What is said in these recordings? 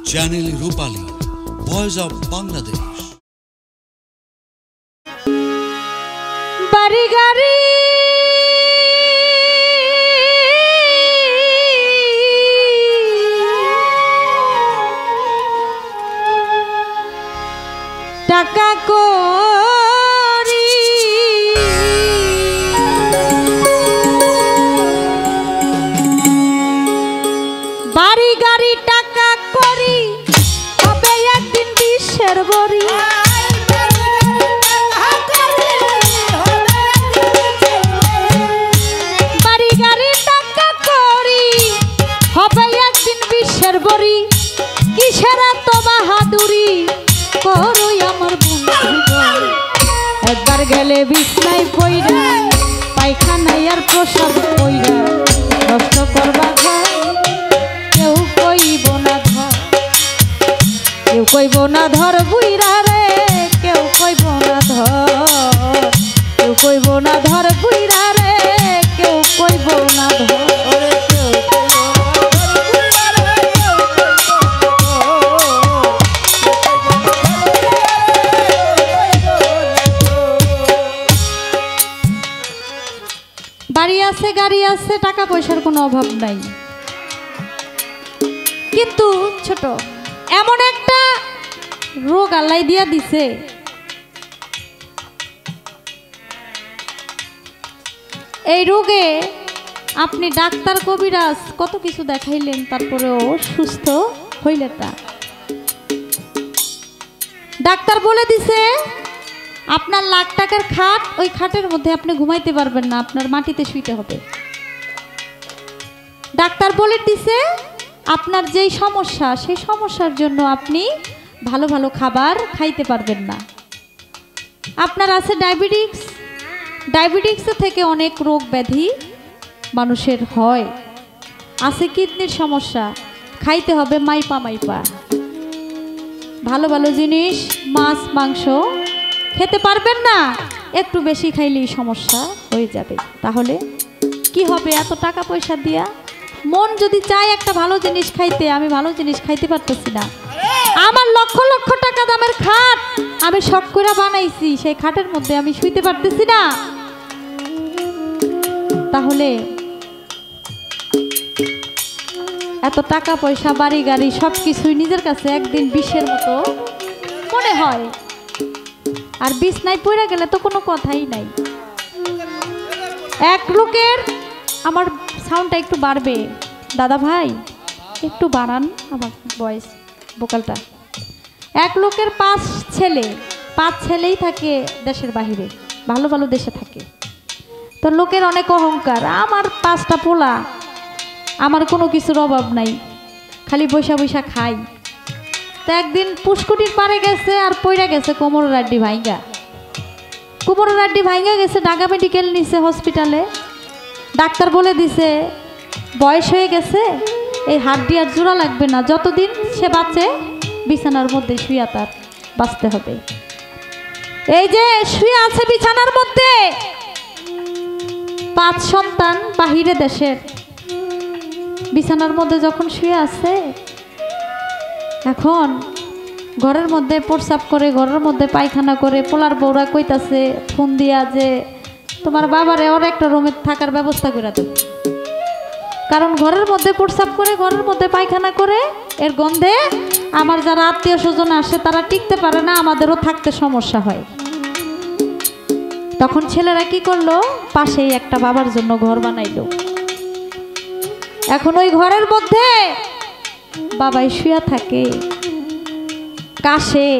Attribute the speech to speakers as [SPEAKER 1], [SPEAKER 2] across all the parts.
[SPEAKER 1] Channel Rupali, voice of Bangladesh.
[SPEAKER 2] বাড়ি গাড়ি টাকা করি বাড়ি গাড়ি টাকা করি হবে একদিন বিশ্বের বড়ি। বাড়ি গাড়ি টাকা করি হবে একদিন বিশ্বের বড়ি। কিসের এত বাহাদুরি করই আমার বন্ধু, একবার গেলে বিছনায় পইরা পায়খানায় আর প্রসাদ পইরা নষ্ট করবা ঘর। কেউ কইব না ধর, কেউ কইব না ধর বুইরা রে, কেউ কইব না ধর, কেউ কইব না ধর বুইরা রে, কেউ কইব না ধর। বাড়ি আছে, গাড়ি আছে, টাকা পয়সার কোনো অভাব নাই, কিন্তু ছোট এমন একটা রোগ আল্লাহ দিয়া দিছে, এই রোগে আপনি ডাক্তার কবিরাজ কত কিছু দেখাইলেন, তারপরেও সুস্থ হইলেন না। ডাক্তার বলে দিছে আপনার লাখ টাকার খাট, ওই খাটের মধ্যে আপনি ঘুমাইতে পারবেন না, আপনার মাটিতে শুইতে হবে। ডাক্তার বলে দিছে আপনার যেই সমস্যা, সেই সমস্যার জন্য আপনি ভালো ভালো খাবার খাইতে পারবেন না। আপনার আছে ডায়াবেটিস, ডায়াবেটিস থেকে অনেক রোগ ব্যাধি মানুষের হয়। আছে কিডনির সমস্যা, খাইতে হবে মাইপা মাইপা। ভালো ভালো জিনিস মাছ মাংস খেতে পারবেন না, একটু বেশি খাইলেই সমস্যা হয়ে যাবে। তাহলে কি হবে এত টাকা পয়সা দিয়া? মন যদি চায় একটা ভালো জিনিস খাইতে, আমি ভালো জিনিস খাইতে পারতেছি না। আমার লক্ষ লক্ষ টাকা দামের খাট আমি শখ করে বানাইছি, সেই খাটের মধ্যে আমি শুইতে পারতেছি না। তাহলে এত টাকা পয়সা বাড়ি গাড়ি সব কিছুই নিজের কাছে একদিন বিষের মতো মনে হয়, আর বিছনায় পড়ে গেলে তো কোনো কথাই নাই। এক লোকের, আমার সাউন্ডটা একটু বাড়বে দাদা ভাই, একটু বাড়ান আমার ভয়েস ভোকালটা। এক লোকের 5 ছেলে, 5 ছেলেই থাকে দেশের বাহিরে, ভালো ভালো দেশে থাকে। তো লোকের অনেক অহংকার, আমার 5টা পোলা, আমার কোনো কিছুর অভাব নাই, খালি বৈশা বৈশা খাই। তো একদিন পুষ্কুটির পারে গেছে আর পইরা গেছে কোমরের হাড্ডি ভাঙ্গা, কোমরের হাড্ডি ভাঙ্গা গেছে, ঢাকা মেডিকেল নিছে হসপিটালে। ডাক্তার বলে দিছে বয়স হয়ে গেছে, এই হাড্ডি আর জোড়া লাগবে না, যতদিন সে বাঁচে বিছানার মধ্যে শুয়ে তার বাঁচতে হবে। এই যে শুয়ে আছে বিছানার মধ্যে, 5 সন্তান বাহিরে দেশের, বিছানার মধ্যে যখন শুয়ে আছে, এখন ঘরের মধ্যে প্রস্রাব করে, ঘরের মধ্যে পায়খানা করে, পোলার বউরা কইতাছে ফোন দিয়া যে তোমার বাবারে ওর একটা রুমে থাকার ব্যবস্থা করে দেব, কারণ ঘরের মধ্যে প্রস্রাব করে, ঘরের মধ্যে পায়খানা করে, এর গন্ধে আমার যারা আত্মীয় স্বজন আসে তারা টিকতে পারে না, আমাদেরও থাকতে সমস্যা হয়। তখন ছেলেরা কি করলো, পাশেই একটা বাবার জন্য ঘর বানাইলো। এখন ওই ঘরের মধ্যে বাবাই শুয়া থাকে, কাশে,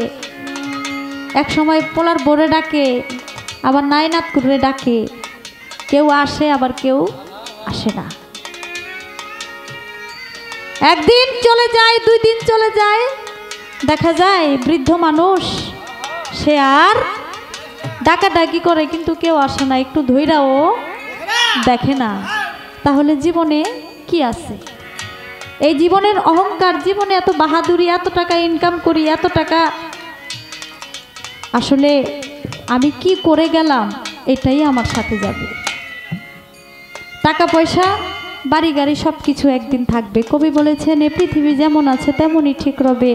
[SPEAKER 2] এক সময় পোলার বোরে ডাকে, আবার নাইনাত করে ডাকে, কেউ আসে আবার কেউ আসে না। একদিন চলে যায়, 2 দিন চলে যায়, দেখা যায় বৃদ্ধ মানুষ, সে আর ডাকাডাকি করে কিন্তু কেউ আসে না, একটু ধৈরাও দেখে না। তাহলে জীবনে কি আছে? এই জীবনের অহংকার, জীবনে এত বাহাদুরি, এত টাকা ইনকাম করি, এত টাকা, আসলে আমি কি করে গেলাম এটাই আমার সাথে যাবে। টাকা পয়সা বাড়ি গাড়ি সব কিছু একদিন থাকবে। কবি বলেছেন এ পৃথিবী যেমন আছে তেমনই ঠিক রবে,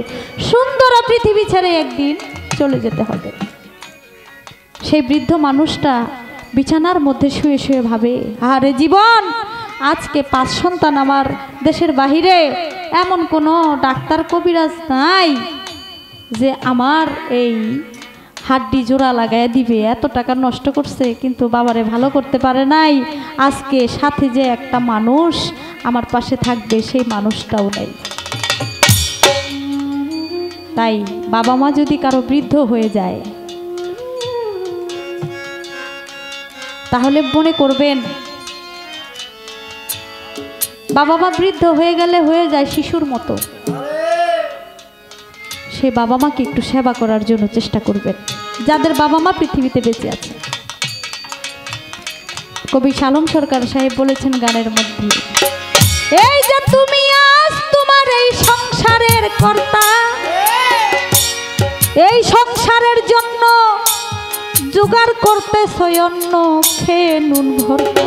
[SPEAKER 2] সুন্দর পৃথিবী ছেড়ে একদিন চলে যেতে হবে। সেই বৃদ্ধ মানুষটা বিছানার মধ্যে শুয়ে শুয়ে ভাবে, আরে জীবন, আজকে 5 সন্তান আমার দেশের বাহিরে, এমন কোনো ডাক্তার কবিরাজ নাই যে আমার এই হাড্ডি জোড়া লাগায় দিবে। এত টাকা নষ্ট করছে কিন্তু বাবারে ভালো করতে পারে নাই। আজকে সাথে যে একটা মানুষ আমার পাশে থাকবে সেই মানুষটাও নেই। তাই বাবা মা যদি কারো বৃদ্ধ হয়ে যায় তাহলে মনে করবেন বাবা মা বৃদ্ধ হয়ে গেলে হয়ে যায় শিশুর মতো। সে বাবা মাকে একটু সেবা করার জন্য চেষ্টা করবেন, যাদের বাবা মা পৃথিবীতে বেঁচে আছে। কবি শালম সরকার সাহেব বলেছেন গানের মধ্যে, এই যে তুমি আজ তোমার এই সংসারের কর্তা, এই সংসারের জন্য জোগাড় করতেছ অন্ন খেয়ে নুন ভর্তা।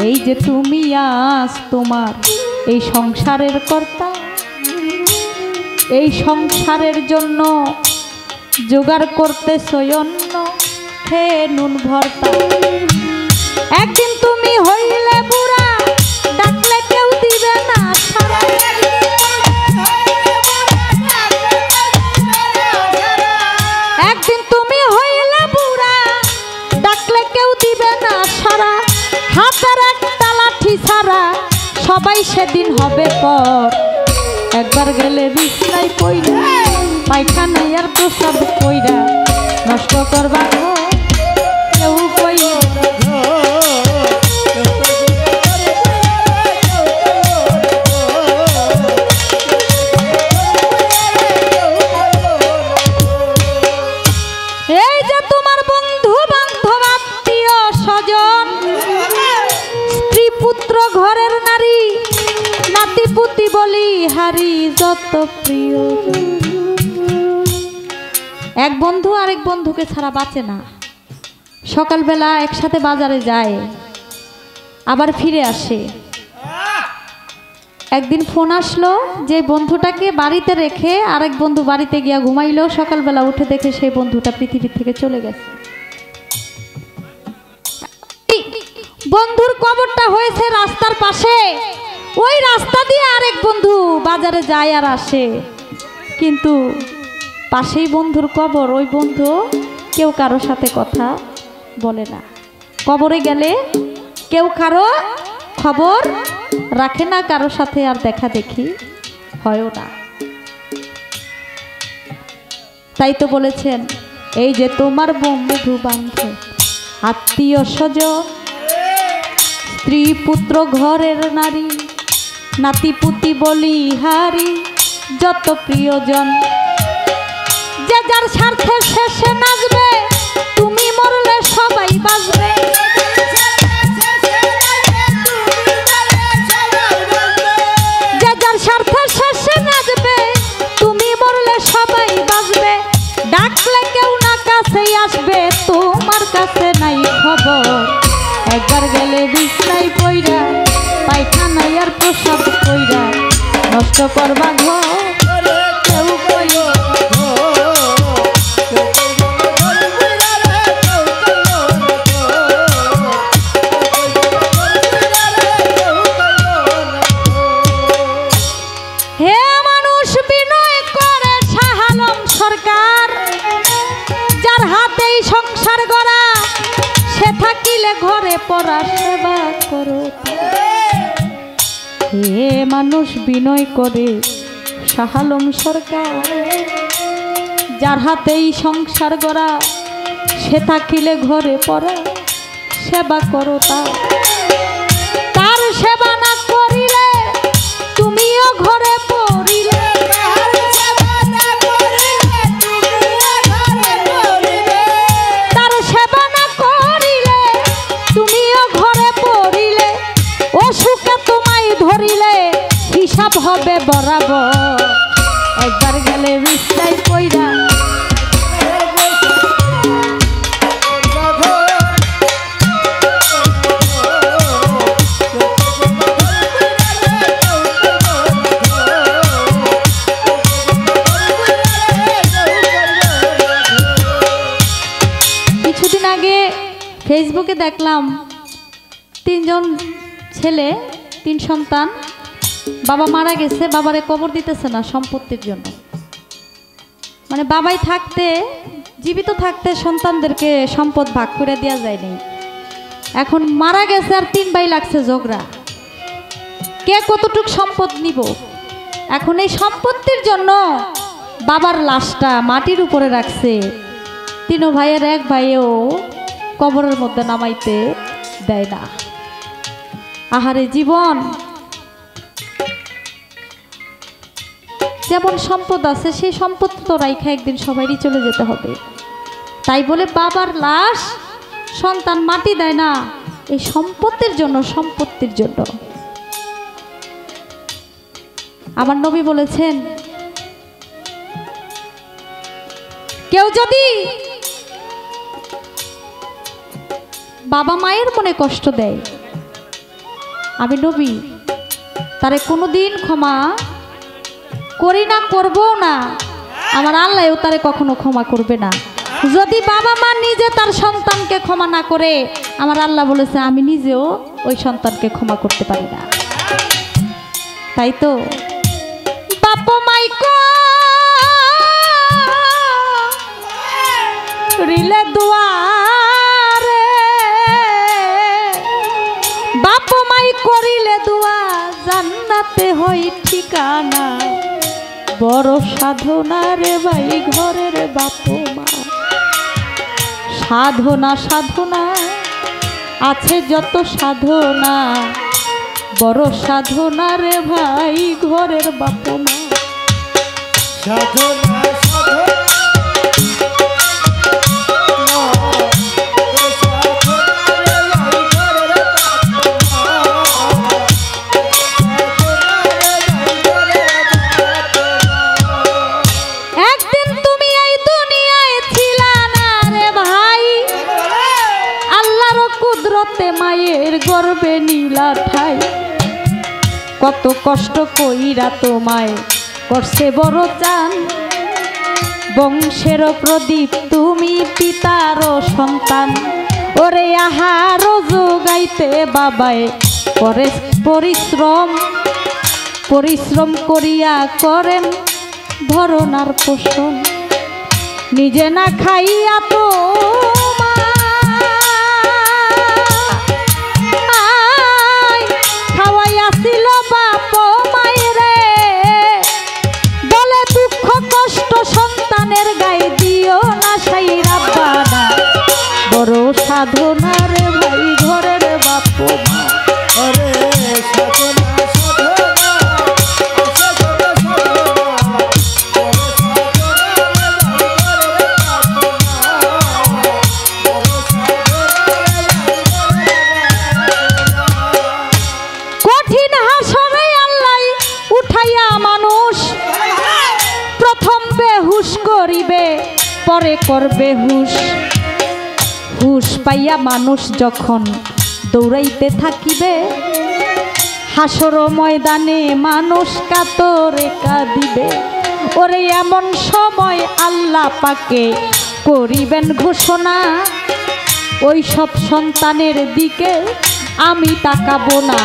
[SPEAKER 2] এই যে তুমি আজ তোমার এই সংসারের কর্তা, এই সংসারের জন্য জোগাড় করতেছ অন্ন খেয়ে নুন ভর্তা। একদিন তুমি হইলে বুড়া, ডাকলে কেউ দিবে না সাড়া। একদিন তুমি হইলে বুড়া, ডাকলে কেউ দিবে না সাড়া। হাতের একটা লাঠি ছাড়া সবাই সেদিন হবে পর। একবার গেলে বিছনায় পইরা, পায়খানায় আর প্রসাব কইরা, নষ্ট করবা কেউ কইরা। এই যে তোমার বন্ধু বান্ধব আত্মীয় স্বজন, স্ত্রী পুত্র ঘরের নারী, নাতি পুতি বলি হারি যত প্রিয়। এক বন্ধু আরেক বন্ধুকে ছাড়া বাঁচে না। সকালবেলা একসাথে বাজারে যায়, আবার ফিরে আসে। একদিন ফোন আসলো যে বন্ধুটাকে বাড়িতে রেখে আরেক বন্ধু বাড়িতে গিয়া ঘুমাইলো, সকালবেলা উঠে দেখে সেই বন্ধুটা পৃথিবী থেকে চলে গেছে। বন্ধুর কবরটা হয়েছে রাস্তার পাশে, ওই রাস্তা দিয়ে আরেক বন্ধু বাজারে যায় আর আসে, কিন্তু পাশেই বন্ধুর কবর। ওই বন্ধু কেউ কারো সাথে কথা বলে না। কবরে গেলে কেউ কারো খবর রাখে না, কারো সাথে আর দেখা দেখি হয়ও না। তাই তো বলেছেন, এই যে তোমার বন্ধু বান্ধব আত্মীয় স্বজন, স্ত্রী পুত্র ঘরের নারী, নাতি পুতি বলি হারি যত প্রিয়জন, যে যার স্বার্থে শেষে নাচবে, তুমি মরলে সবাই বাঁচবে। যে যার স্বার্থে শেষে নাচবে, তুমি মরলে সবাই বাঁচবে। ডাকলে কেউ না কাছেই আসবে, তোমার কাছে নাই খবর। একবার গেলে বিছনায় পইরা, পায়খানায় আর প্রসাব কইরা, নষ্ট করবা ঘর কেউ কইরা। হে মানুষ বিনয় করে শাহালম সরকার, যার হাতেই সংসার গড়া, সে থাকিলে ঘরে পড়া সেবা করো। হে মানুষ বিনয় করে শাহালম সরকার, যার হাতেই সংসার গড়া, সে থাকিলে ঘরে পড়া সেবা করো। তার সেবা না করিলে তুমিও ঘরে পড়িলে। তার সেবা না করিলে তুমিও ঘরে পড়িলে। অসুখে তোমায় ধরিলে হিসাব হবে বরাবর। একবার গেলে বিছনায় পইরা, ফেসবুকে দেখলাম 3 জন ছেলে 3 সন্তান, বাবা মারা গেছে, বাবারে কবর দিতেছে না সম্পত্তির জন্য। মানে বাবাই থাকতে, জীবিত থাকতে সন্তানদেরকে সম্পদ ভাগ করে দেওয়া যায়নি। এখন মারা গেছে আর 3 ভাই লাগছে ঝগড়া, কে কতটুক সম্পদ নিব। এখন এই সম্পত্তির জন্য বাবার লাশটা মাটির উপরে রাখছে, 3 ভাইয়ের 1 ভাইও কবরের মধ্যে নামাইতে দেয় না। আহারে জীবন, যেমন সম্পদ আছে সেই সম্পদ তো রাইখা একদিন সবাইরই চলে যেতে হবে। তাই বলে বাবার লাশ সন্তান মাটি দেয় না, এই সম্পত্তির জন্য, সম্পত্তির জন্য। আমার নবী বলেছেন, কেউ যদি বাবা মায়ের মনে কষ্ট দেয়, আমি নবী তারে কোনোদিন ক্ষমা করি না, করবো না, আমার আল্লাহও তারে কখনো ক্ষমা করবে না। যদি বাবা মা নিজে তার সন্তানকে ক্ষমা না করে, আমার আল্লাহ বলেছে আমি নিজেও ওই সন্তানকে ক্ষমা করতে পারি না। তাই তো বাপ মাই করিলে দুয়ারে, বাপ মাই করিলে দুয়া জান্নাতে হই ঠিকানা। বড় সাধনা রে ভাই ঘরের বাপ মা, সাধনা সাধনা আছে যত সাধনা, বড় সাধনা রে ভাই ঘরের বাপ মা।
[SPEAKER 3] সাধনা
[SPEAKER 2] মায়ের গর্বে নীলা ঠাই, কত কষ্ট কইরা তোমায় করছে বড় চান। বংশের প্রদীপ তুমি পিতার সন্তান, ওরে আহার যোগাইতে বাবায় করে পরিশ্রম, পরিশ্রম করিয়া করেন ধরনার পোষণ। নিজে না খাইয়া তো সাধনা রে ভাই ঘরের বাপ মা।
[SPEAKER 3] আরে সাধনা সাধনা আছে যত সাধনা,
[SPEAKER 2] কঠিন হাসরে আল্লাহ উঠাইয়া মানুষ প্রথম বেহুশ করিবে, পরে করবে হুশ। হুশ পাইয়া মানুষ যখন দৌড়াইতে থাকিবে, হাসর ময়দানে মানুষ কাতরে কাঁদিবে। ওরে এমন সময় আল্লাহ পাকে করিবেন ঘোষণা, ওই সব সন্তানের দিকে আমি তাকাবো না,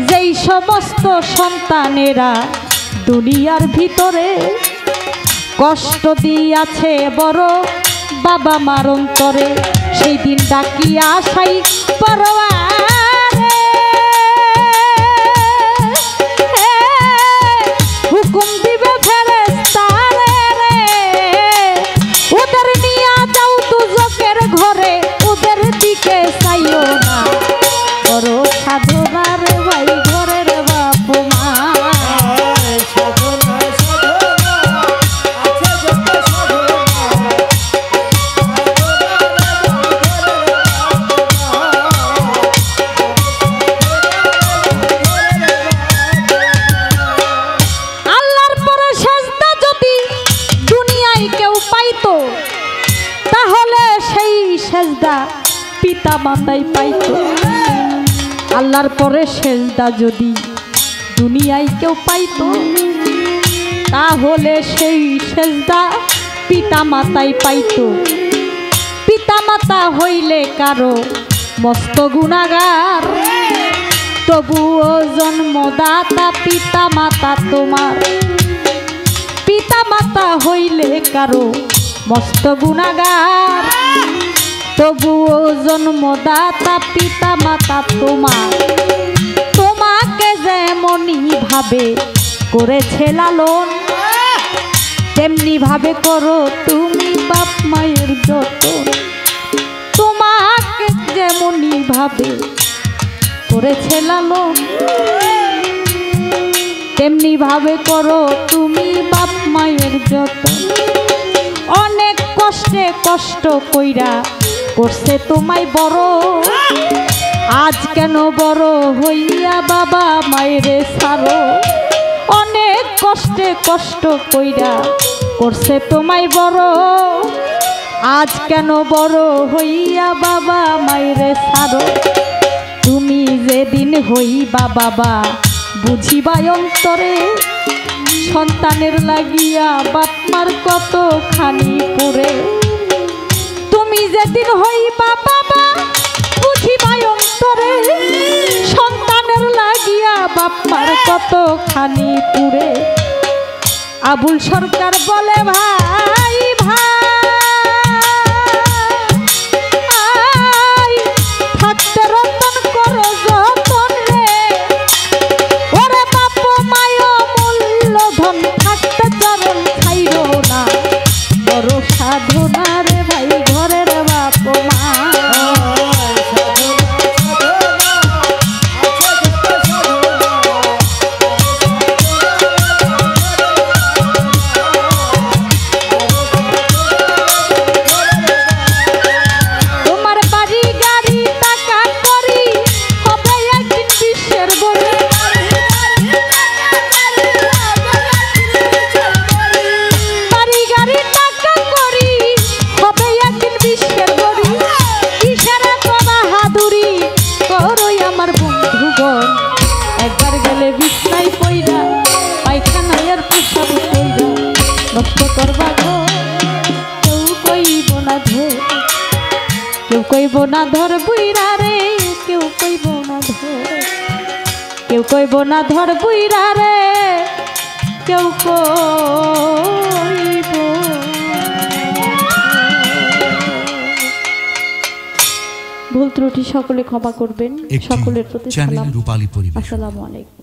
[SPEAKER 2] যেই সমস্ত সন্তানেরা দুনিয়ার ভিতরে কষ্ট দিয়াছে বড় বাবা মার অন্তরে। সেই দিন ডাকিয়া আসাই পরোয়ারে, হুকুম দিবে ফেরেশতারে রে, ওদের নিয়া যাও দুজকের ঘরে, ওদের দিকে চাইও না। বড় সাধনা রে ভাই ঘরের বাপ মা।
[SPEAKER 3] সাধনা সাধনা আছে যত
[SPEAKER 2] আল্লাহর পরে সেজদা যদি দুনিয়ায় কেউ পাইতো, তাহলে সেই সেজদা পিতা মাতাই পাইতো। আল্লাহর পরে সেজদা যদি দুনিয়ায় কেউ পাইতো, তাহলে সেই সেজদা পিতা মাতাই পাইতো। পিতা মাতা হইলে কারো মস্ত গুনাগার, তবুও জন্মদাতা পিতা মাতা তোমার। পিতা মাতা হইলে কারো মস্ত গুনাগার, তবুও জন্মদাতা পিতা মাতা তোমার। তোমাকে যেমনি ভাবে করেছে লালন, তেমনি ভাবে করো তুমি বাপ মায়ের যতন। তোমাকে যেমনি ভাবে করেছে লালন, তেমনি ভাবে করো তুমি বাপ মায়ের যতন। অনেক কষ্টে কষ্ট কইরা করছে তোমায় বড়, আজ কেন বড় হইয়া বাবা মায়েরে ছাড়ো। অনেক কষ্টে কষ্ট কইরা করছে তোমায় বড়, আজ কেন বড় হইয়া বাবা মায়েরে ছাড়ো। তুমি যেদিন হইবা বাবা বুঝিবা অন্তরে, সন্তানের লাগিয়া বাপ মার কত খানি পড়ে। তুমি যেদিন হইবা বাবা বুঝিবা অন্তরে, সন্তানের লাগিয়া বাপ মার কত খানি পুরে। আবুল সরকার বলে ভাই ভাই থাকতে রতন করো যতন রে, ওরে বাপ মায় মূল্যধন থাকতে চরণ ছাইরো না, বড় সাধনা রে ভাই ঘরের বাপ মা। একবার গেলে বিছনায় পইরা পায়খানায় আর প্রসাব কইরা নষ্ট করবা গো, কেউ কইব না ধর, কেউ কইব না ধর বুইরা রে, কেউ কইব না ধর, কেউ কইব না ধর বুইরা রে, কেউ কইব। ভুল ত্রুটি সকলে ক্ষমা করবেন, সকলের প্রতি সালাম।
[SPEAKER 1] রূপালী পরিবেশ।
[SPEAKER 2] আসসালামু আলাইকুম।